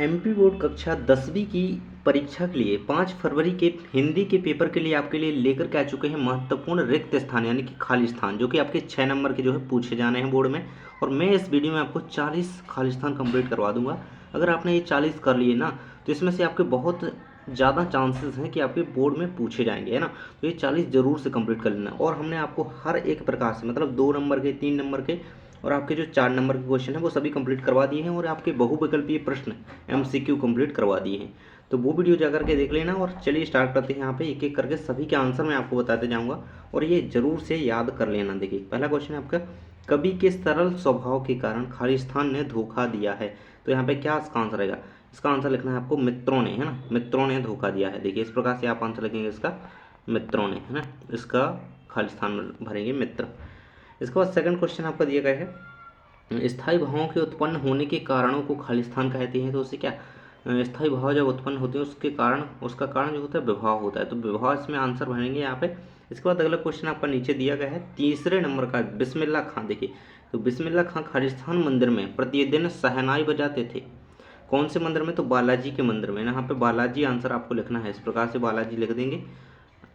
MP board कक्षा 10वीं की परीक्षा के लिए 5 फरवरी के हिंदी के पेपर के लिए आपके लिए लेकर के आ चुके हैं महत्वपूर्ण रिक्त स्थान यानी कि खाली स्थान, जो कि आपके 6 नंबर के जो है पूछे जाने हैं बोर्ड में। और मैं इस वीडियो में आपको 40 खाली स्थान कंप्लीट करवा दूंगा। अगर आपने ये 40 कर लिए ना, तो इसमें से आपके बहुत ज़्यादा चांसेस हैं कि आपके बोर्ड में पूछे जाएंगे, है ना। तो ये 40 जरूर से कंप्लीट कर लेना। और हमने आपको हर एक प्रकार से, मतलब 2 नंबर के, 3 नंबर के और आपके जो 4 नंबर के क्वेश्चन है वो सभी कंप्लीट करवा दिए हैं। और आपके बहुविकल्पीय प्रश्न एमसीक्यू कंप्लीट करवा दिए हैं। तो वो वीडियो जाकर के देख लेना। और चलिए स्टार्ट करते हैं। यहाँ पे एक एक करके सभी के आंसर मैं आपको बताते जाऊँगा और ये जरूर से याद कर लेना। देखिए पहला क्वेश्चन है आपका, कवि के सरल स्वभाव के कारण खालिस्तान ने धोखा दिया है। तो यहाँ पे क्या इसका आंसर रहेगा? इसका आंसर लिखना है आपको मित्रों ने, है ना। मित्रों ने धोखा दिया है। देखिए इस प्रकार से आप आंसर लिखेंगे इसका, मित्रों ने, है ना। इसका खालिस्तान भरेंगे मित्र। इसके बाद सेकंड क्वेश्चन आपका दिया गया है, स्थायी भावों के उत्पन्न होने के कारणों को खालिस्तान कहते हैं। तो उससे क्या, स्थायी भाव जब उत्पन्न होते हैं उसके कारण, उसका कारण जो होता है विभाव होता है। तो विभाव इसमें आंसर भरेंगे यहाँ पे। इसके बाद अगला क्वेश्चन आपका नीचे दिया गया है तीसरे नंबर का, बिस्मिल्लाह खां। देखिए तो बिस्मिल्लाह खां खालिस्तान मंदिर में प्रतिदिन शहनाई बजाते थे। कौन से मंदिर में? तो बालाजी के मंदिर में। यहाँ पे बालाजी आंसर आपको लिखना है। इस प्रकार से बालाजी लिख देंगे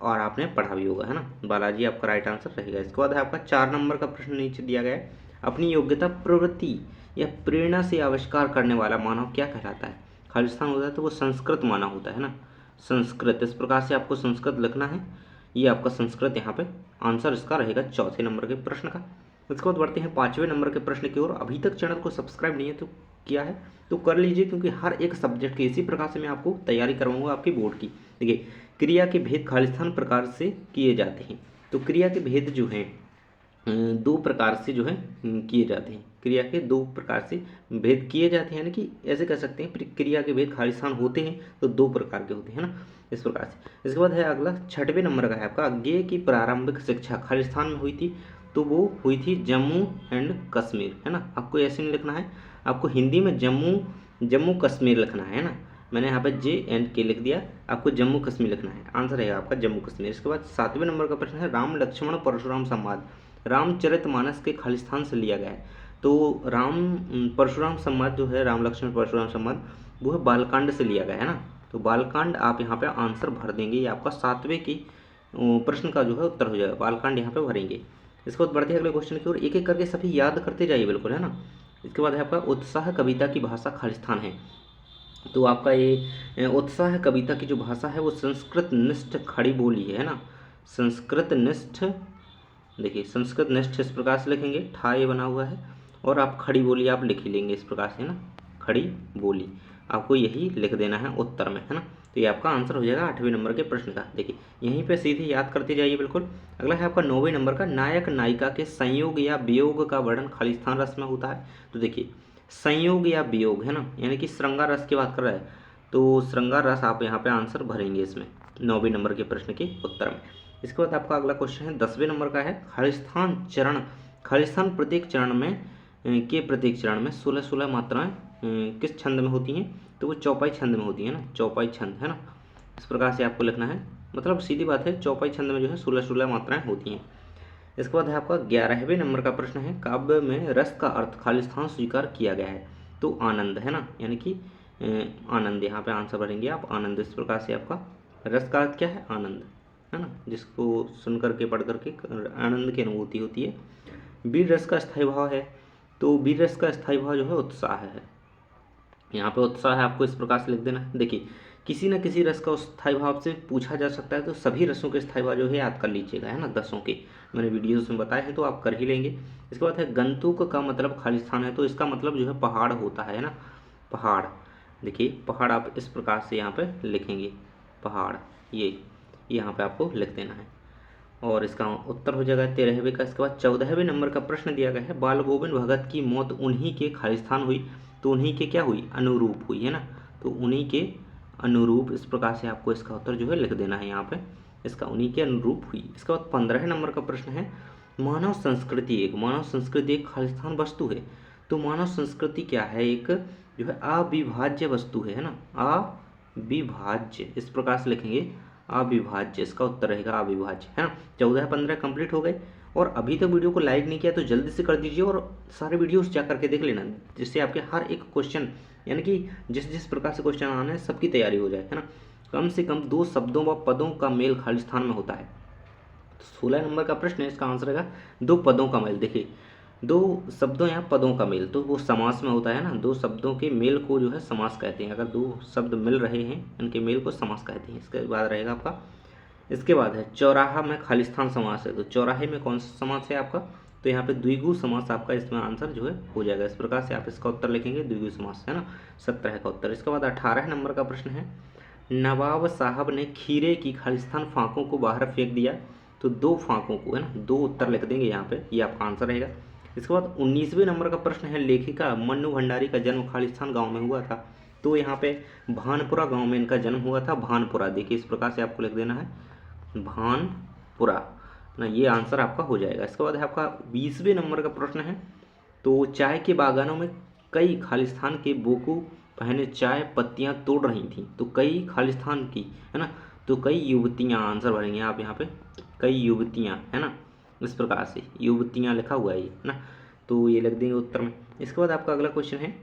और आपने पढ़ा भी होगा, है ना। बालाजी आपका राइट आंसर रहेगा। इसके बाद है आपका 4 नंबर का प्रश्न नीचे दिया गया है, अपनी योग्यता, प्रवृत्ति या प्रेरणा से आविष्कार करने वाला मानव क्या कहलाता है? खालिस्तान होता है तो वो संस्कृत मानव होता है ना, संस्कृत। इस प्रकार से आपको संस्कृत लिखना है। ये आपका संस्कृत यहाँ पे आंसर इसका रहेगा चौथे नंबर के प्रश्न का। इसके बाद बढ़ते हैं 5वें नंबर के प्रश्न की ओर। अभी तक चैनल को सब्सक्राइब नहीं है तो किया है तो कर लीजिए, क्योंकि हर एक सब्जेक्ट की इसी प्रकार से मैं आपको तैयारी करवाऊंगा आपकी बोर्ड की। देखिए क्रिया के भेद खालिस्तान प्रकार से किए जाते हैं। तो क्रिया के भेद जो हैं 2 प्रकार से जो है किए जाते हैं। क्रिया के 2 प्रकार से भेद किए जाते हैं, यानी कि ऐसे कह सकते हैं क्रिया के भेद खालिस्तान होते हैं तो 2 प्रकार के होते हैं ना, इस प्रकार से। इसके बाद है अगला 6वें नंबर का है आपका, ज्ञेय की प्रारंभिक शिक्षा खालिस्तान में हुई थी। तो वो हुई थी जम्मू एंड कश्मीर, है ना। आपको ऐसे नहीं लिखना है, आपको हिंदी में जम्मू कश्मीर लिखना है ना। मैंने यहाँ पे J&K लिख दिया, आपको जम्मू कश्मीर लिखना है। आंसर है आपका जम्मू कश्मीर। इसके बाद 7वें नंबर का प्रश्न है, राम लक्ष्मण परशुराम संवाद रामचरितमानस के खालिस्तान से लिया गया है। तो राम परशुराम संवाद जो है, राम लक्ष्मण परशुराम संवाद, वो है बालकांड से लिया गया है ना। तो बालकांड आप यहाँ पे आंसर भर देंगे। ये आपका 7वें की प्रश्न का जो है उत्तर हो जाएगा, बालकांड यहाँ पे भरेंगे। इसके बाद बढ़ते हैं अगले क्वेश्चन की ओर। एक एक करके सभी याद करते जाइए, बिल्कुल, है ना। इसके बाद है आपका उत्साह कविता की भाषा खालिस्तान है। तो आपका ये उत्साह कविता की जो भाषा है वो संस्कृत निष्ठ खड़ी बोली है ना, संस्कृत निष्ठ। देखिए संस्कृत निष्ठ इस प्रकार से लिखेंगे, ठा ये बना हुआ है और आप खड़ी बोली आप लिख ही लेंगे इस प्रकार से, है ना। खड़ी बोली आपको यही लिख देना है उत्तर में, है ना। तो ये आपका आंसर हो जाएगा 8वें नंबर के प्रश्न का। देखिए यहीं पे सीधे याद करते जाइए, बिल्कुल। अगला है आपका 9वें नंबर का, नायक नायिका के संयोग या वियोग का वर्णन खालिस्तान रस में होता है। तो देखिए संयोग या वियोग, है ना, यानी कि श्रृंगार रस की बात कर रहा है तो श्रृंगार रस आप यहाँ पे आंसर भरेंगे इसमें 9वें नंबर के प्रश्न के उत्तर में। इसके बाद आपका अगला क्वेश्चन है 10वें नंबर का है, खालिस्तान चरण, खालिस्तान प्रत्येक चरण में के प्रत्येक चरण में 16 मात्राएं किस छंद में होती हैं? तो वो चौपाई छंद में होती है ना, चौपाई छंद, है ना। इस प्रकार से आपको लिखना है, मतलब सीधी बात है, चौपाई छंद में जो है 16 मात्राएं होती हैं। इसके बाद है आपका 11वें नंबर का प्रश्न है, काव्य में रस का अर्थ खालिस्तान स्वीकार किया गया है। तो आनंद, है ना, यानी कि आनंद यहाँ पे आंसर भरेंगे आप, आनंद। इस प्रकार से आपका रस का अर्थ क्या है? आनंद, है ना, जिसको सुन करके पढ़ करके आनंद की अनुभूति होती है। वीर रस का स्थायी भाव है। तो वीर रस का स्थायी भाव जो है उत्साह है। यहाँ पे उत्साह है, आपको इस प्रकार से लिख देना है। देखिए किसी न किसी रस का स्थायी भाव से पूछा जा सकता है, तो सभी रसों के स्थायी भाव जो है याद कर लीजिएगा, है ना, 10 के मैंने वीडियोस में बताए हैं तो आप कर ही लेंगे। इसके बाद है गंतुक का मतलब खालिस्तान है। तो इसका मतलब जो है पहाड़ होता है ना, पहाड़। देखिए पहाड़ आप इस प्रकार से यहाँ पे लिखेंगे, पहाड़, ये यहाँ पे आपको लिख देना है और इसका उत्तर हो जाएगा 13वें का। इसके बाद 14वें नंबर का प्रश्न दिया गया है, बाल गोविंद भगत की मौत उन्हीं के खालिस्तान हुई। तो उन्हीं के क्या हुई? अनुरूप हुई, है ना। तो उन्हीं के अनुरूप, इस प्रकार से आपको इसका उत्तर जो है लिख देना है यहाँ पे, इसका उन्हीं के अनुरूप हुई। इसके बाद 15वें नंबर का प्रश्न है, मानव संस्कृति एक खालिस्तान वस्तु है। तो मानव संस्कृति क्या है? एक जो है अविभाज्य वस्तु है ना, अविभाज्य, इस प्रकार से लिखेंगे, अविभाज्य। इसका उत्तर रहेगा अविभाज्य, है ना। 14-15 कंप्लीट हो गए। और अभी तक वीडियो को लाइक नहीं किया तो जल्दी से कर दीजिए और सारे वीडियोस जा करके देख लेना, जिससे आपके हर एक क्वेश्चन यानी कि जिस जिस प्रकार से क्वेश्चन आना है सबकी तैयारी हो जाए, है ना। कम से कम 2 शब्दों व पदों का मेल खालिस्तान में होता है। 16 नंबर का प्रश्न है, इसका आंसर है 2 पदों का मेल। देखिए 2 शब्दों या पदों का मेल तो वो समास में होता है ना, 2 शब्दों के मेल को जो है समास कहते हैं। अगर 2 शब्द मिल रहे हैं इनके मेल को समास कहते हैं। इसके बाद रहेगा आपका, इसके बाद है चौराहा में खालिस्तान समास है। तो चौराहे में कौन सा समास है आपका, तो यहाँ पे द्विगु समास आपका इसमें आंसर जो है हो जाएगा। इस प्रकार से आप इसका उत्तर लिखेंगे द्विगु समास, है ना। 17 का उत्तर। इसके बाद 18 नंबर का प्रश्न है, नवाब साहब ने खीरे की खालिस्तान फाँकों को बाहर फेंक दिया। तो 2 फाँकों को, है ना, 2 उत्तर लिख देंगे यहाँ पे, ये आपका आंसर रहेगा। इसके बाद 19वें नंबर का प्रश्न है, लेखिका मन्नू भंडारी का जन्म खालिस्तान गांव में हुआ था। तो यहाँ पे भानपुरा गांव में इनका जन्म हुआ था। भानपुरा, देखिए इस प्रकार से आपको लिख देना है भानपुरा ना, ये आंसर आपका हो जाएगा। इसके बाद है आपका 20वें नंबर का प्रश्न है, तो चाय के बागानों में कई खालिस्तान के बोकू पहने चाय पत्तियां तोड़ रही थी। तो कई खालिस्तान की, है ना, तो कई युवतियां, आंसर भरेंगे आप यहाँ पे, कई युवतियां, है ना, इस प्रकार से युवतियां लिखा हुआ है ये, है ना, तो ये लिख देंगे उत्तर में। इसके बाद आपका अगला क्वेश्चन है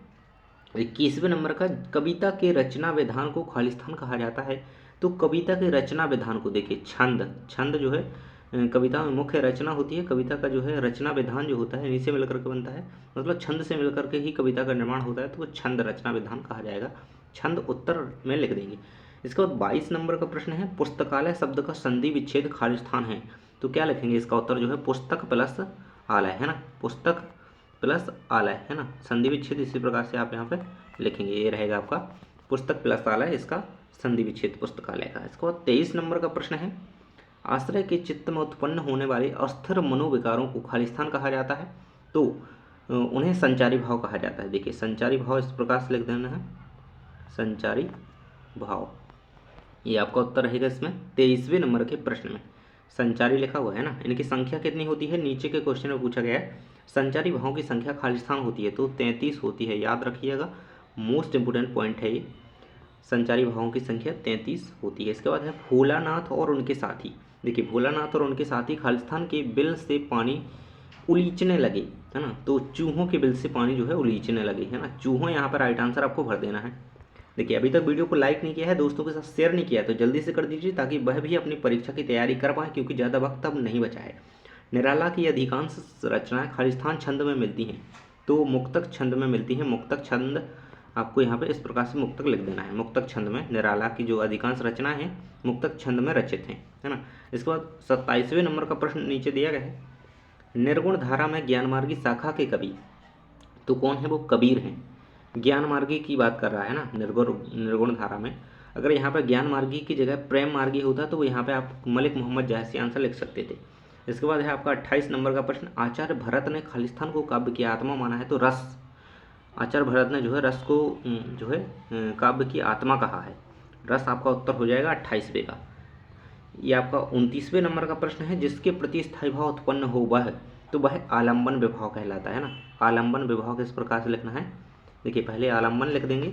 21वें नंबर का, कविता के रचना विधान को खालिस्तान कहा जाता है। तो कविता के रचना विधान को देखिए, छंद, छंद जो है कविता में मुख्य रचना होती है। कविता का जो है रचना विधान जो होता है इन्हीं से मिलकर के बनता है, मतलब छंद से मिलकर के ही कविता का निर्माण होता है, तो वो छंद रचना विधान कहा जाएगा। छंद उत्तर में लिख देंगे। इसके बाद 22 नंबर का प्रश्न है, पुस्तकालय शब्द का संधि विच्छेद खालिस्तान है। तो क्या लिखेंगे, इसका उत्तर जो है पुस्तक प्लस आलय, है ना, पुस्तक प्लस आलय, है ना, संधि विच्छेद इसी प्रकार से आप यहाँ पे लिखेंगे। ये रहेगा आपका पुस्तक प्लस आलय, इसका संधि विच्छेद पुस्तकालय का। इसके बाद 23 नंबर का प्रश्न है, आश्रय के चित्त में उत्पन्न होने वाले अस्थिर मनोविकारों को खालिस्तान कहा जाता है। तो उन्हें संचारी भाव कहा जाता है। देखिए संचारी भाव इस प्रकार से लिख देना है, संचारी भाव, ये आपका उत्तर रहेगा इसमें 23वें नंबर के प्रश्न में। संचारी लिखा हुआ है ना, इनकी संख्या कितनी होती है, नीचे के क्वेश्चन में पूछा गया है। संचारी भावों की संख्या खालिस्तान होती है तो 33 होती है, याद रखिएगा, मोस्ट इंपोर्टेंट पॉइंट है ये। संचारी भावों की संख्या 33 होती है। इसके बाद है भोलानाथ और उनके साथी। देखिए भोलानाथ और उनके साथी खालिस्तान के बिल से पानी उलीचने लगे, है ना, तो चूहों के बिल से पानी जो है उलीचने लगे, है ना, चूहों यहाँ पर राइट आंसर आपको भर देना है। देखिए अभी तक वीडियो को लाइक नहीं किया है, दोस्तों के साथ शेयर नहीं किया है, तो जल्दी से कर दीजिए ताकि वह भी अपनी परीक्षा की तैयारी कर पाए, क्योंकि ज़्यादा वक्त अब नहीं बचा है। निराला की अधिकांश रचनाएं खालिस्तान छंद में मिलती हैं, तो मुक्तक छंद में मिलती हैं। मुक्तक छंद आपको यहाँ पे इस प्रकार से मुक्तक लिख देना है। मुक्तक छंद में निराला की जो अधिकांश रचना है मुक्तक छंद में रचित हैं, है ना। इसके बाद 27वें नंबर का प्रश्न नीचे दिया गया है, निर्गुण धारा में ज्ञानमार्गी शाखा के कवि, तो कौन है वो, कबीर हैं। ज्ञान मार्गी की बात कर रहा है ना, निर्गुण धारा में। अगर यहाँ पर ज्ञान मार्गी की जगह प्रेम मार्गी होता तो यहाँ पे आप मलिक मोहम्मद जायसी आंसर लिख सकते थे। इसके बाद है आपका 28 नंबर का प्रश्न, आचार्य भरत ने खालिस्तान को काव्य की आत्मा माना है। तो रस, आचार्य भरत ने जो है रस को जो है काव्य की आत्मा कहा है। रस आपका उत्तर हो जाएगा 28वें का। ये आपका 29वें नंबर का प्रश्न है, जिसके प्रति स्थायी भाव उत्पन्न हो वह, तो वह आलम्बन विभाव कहलाता है ना। आलम्बन विभाव किस प्रकार से लिखना है, देखिए पहले आलम्बन लिख देंगे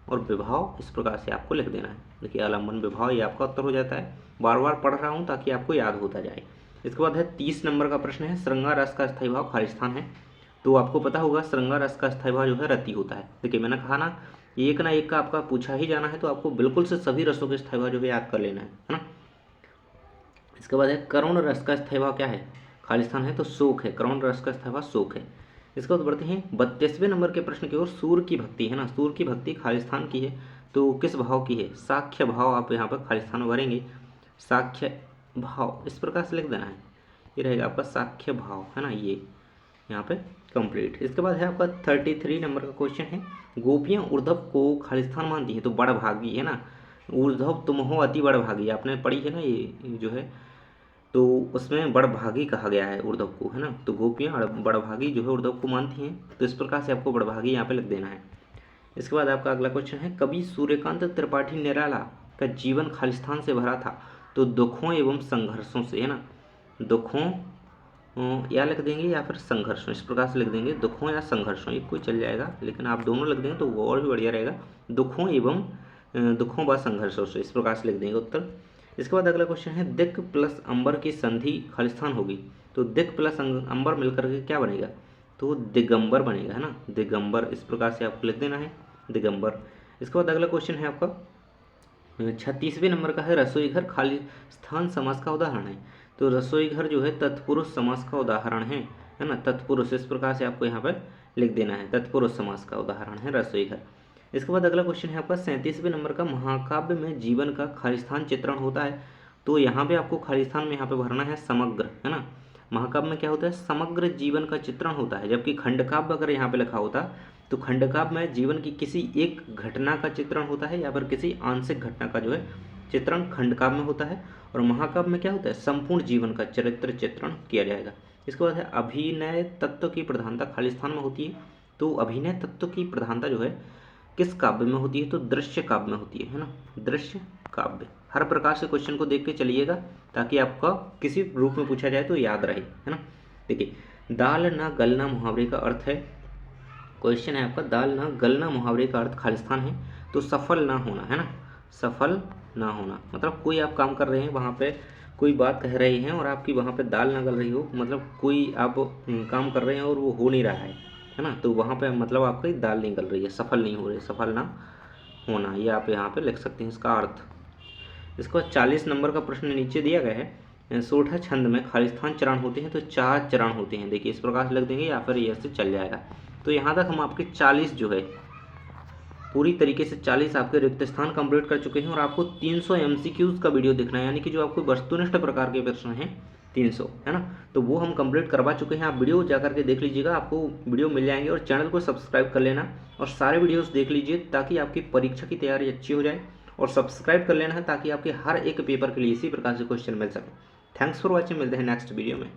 और विभाव इस प्रकार से आपको लिख देना है। देखिए आलम्बन विभाव, ये आपका उत्तर हो जाता है। बार बार पढ़ रहा हूँ ताकि आपको याद होता जाए। इसके बाद है 30 नंबर का प्रश्न है, श्रृंगार रस का स्थायी भाव खालिस्तान है। तो आपको पता होगा श्रृंगार रस का स्थायी भाव जो है रति होता है। देखिए मैंने कहा ना एक का आपका पूछा ही जाना है, तो आपको बिल्कुल से सभी रसों के स्थायी भाव जो है याद कर लेना है ना। इसके बाद है करुण रस का स्थायी भाव क्या है, खालिस्तान है, तो शोक है। करुण रस का स्थायी भाव शोक है। इसके बाद बढ़ते हैं 32वें नंबर के प्रश्न की ओर, सूर की भक्ति, है ना, सूर की भक्ति खालिस्तान की है, तो किस भाव की है, साख्य भाव आप यहाँ पर खालिस्तान में भरेंगे, साख्य भाव इस प्रकार से लिख देना है। ये रहेगा आपका साख्य भाव, है ना, ये यहाँ पे कंप्लीट। इसके बाद है आपका 33 नंबर का क्वेश्चन है, गोपियाँ उर्धव को खालिस्तान मानती हैं, तो बड़भागी, है ना, उर्धव तुम हो अति बड़भागी, आपने पढ़ी है ना ये जो है, तो उसमें बड़भागी कहा गया है उर्धव को, है ना। तो गोपियाँ बड़भागी जो है उर्धव को मानती हैं, तो इस प्रकार से आपको बड़भागी यहाँ पे लिख देना है। इसके बाद आपका अगला क्वेश्चन है, कवि सूर्यकांत त्रिपाठी निराला का जीवन खालिस्तान से भरा था, तो दुखों एवं संघर्षों से, है ना, दुखों या लिख देंगे या फिर संघर्षों, इस प्रकार से लिख देंगे, दुखों या संघर्षों, ये कोई चल जाएगा, लेकिन आप दोनों लिख देंगे तो वो और भी बढ़िया रहेगा, दुखों एवं दुखों व संघर्षों से, इस प्रकार से लिख देंगे उत्तर। इसके बाद अगला क्वेश्चन है, दिक् प्लस अंबर की संधि खालिस्तान होगी, तो दिक् प्लस अंबर मिलकर के क्या बनेगा, तो दिगंबर बनेगा, है ना, दिगंबर, इस प्रकार से आपको लिख देना है। दिगंबर। इसके बाद अगला क्वेश्चन है आपका 36वें नंबर का है, रसोई घर खाली स्थान समास का उदाहरण है। तो रसोई घर जो है तत्पुरुष समास का उदाहरण है ना, तत्पुरुष, इस प्रकार से आपको यहाँ पर लिख देना है, तत्पुरुष समास का उदाहरण है रसोई घर। इसके बाद अगला क्वेश्चन है आपका 37वें नंबर का, महाकाव्य में जीवन का खालिस्तान चित्रण होता है। तो यहाँ पे आपको खालिस्तान में यहाँ पे भरना है समग्र, है ना। महाकाव्य में क्या होता है, समग्र जीवन का चित्रण होता है, जबकि खंडकाव्य अगर यहाँ पे लिखा होता तो खंडकाव्य में जीवन की किसी एक घटना का चित्रण होता है या फिर किसी आंशिक घटना का जो है चित्रण खंडकाव्य में होता है, और महाकाव्य में क्या होता है, संपूर्ण जीवन का चरित्र चित्रण किया जाएगा। इसके बाद है अभिनय तत्व की प्रधानता खालिस्तान में होती है। तो अभिनय तत्व की प्रधानता जो है किस काव्य में होती है, तो दृश्य काव्य में होती है ना, दृश्य काव्य। हर प्रकार से क्वेश्चन को देख के चलिएगा ताकि आपका किसी रूप में पूछा जाए तो याद रहे, है ना। देखिए, दाल ना गलना मुहावरे का अर्थ है, क्वेश्चन है आपका, दाल ना गलना मुहावरे का अर्थ खालिस्तान है। तो सफल ना होना, है ना, सफल ना होना मतलब कोई आप काम कर रहे हैं, वहाँ पे कोई बात कह रहे हैं और आपकी वहाँ पे दाल ना गल रही हो, मतलब कोई आप काम कर रहे हैं और वो हो नहीं रहा है ना, तो वहाँ पे मतलब आपकी दाल नहीं गल रही है, सफल नहीं हो रही, सफल ना होना, ये आप यहाँ पे लिख सकते हैं इसका अर्थ। इसके बाद 40 नंबर का प्रश्न नीचे दिया गया है, सोठा छंद में खालिस्तान चरण होते हैं। तो 4 चरण होते हैं, देखिए इस प्रकार से लिख देंगे या फिर ये से चल जाएगा। तो यहाँ तक हम आपके 40 जो है पूरी तरीके से 40 आपके रिक्त स्थान कंप्लीट कर चुके हैं, और आपको 300 MCQs का वीडियो देखना है, यानी कि जो आपको वस्तुनिष्ठ प्रकार के प्रश्न हैं 300, है ना, तो वो हम कंप्लीट करवा चुके हैं। आप वीडियो जा करके देख लीजिएगा, आपको वीडियो मिल जाएंगे, और चैनल को सब्सक्राइब कर लेना और सारे वीडियोस देख लीजिए ताकि आपकी परीक्षा की तैयारी अच्छी हो जाए, और सब्सक्राइब कर लेना है ताकि आपके हर एक पेपर के लिए इसी प्रकार से क्वेश्चन मिल सके। थैंक्स फॉर वॉचिंग, मिलते हैं नेक्स्ट वीडियो में।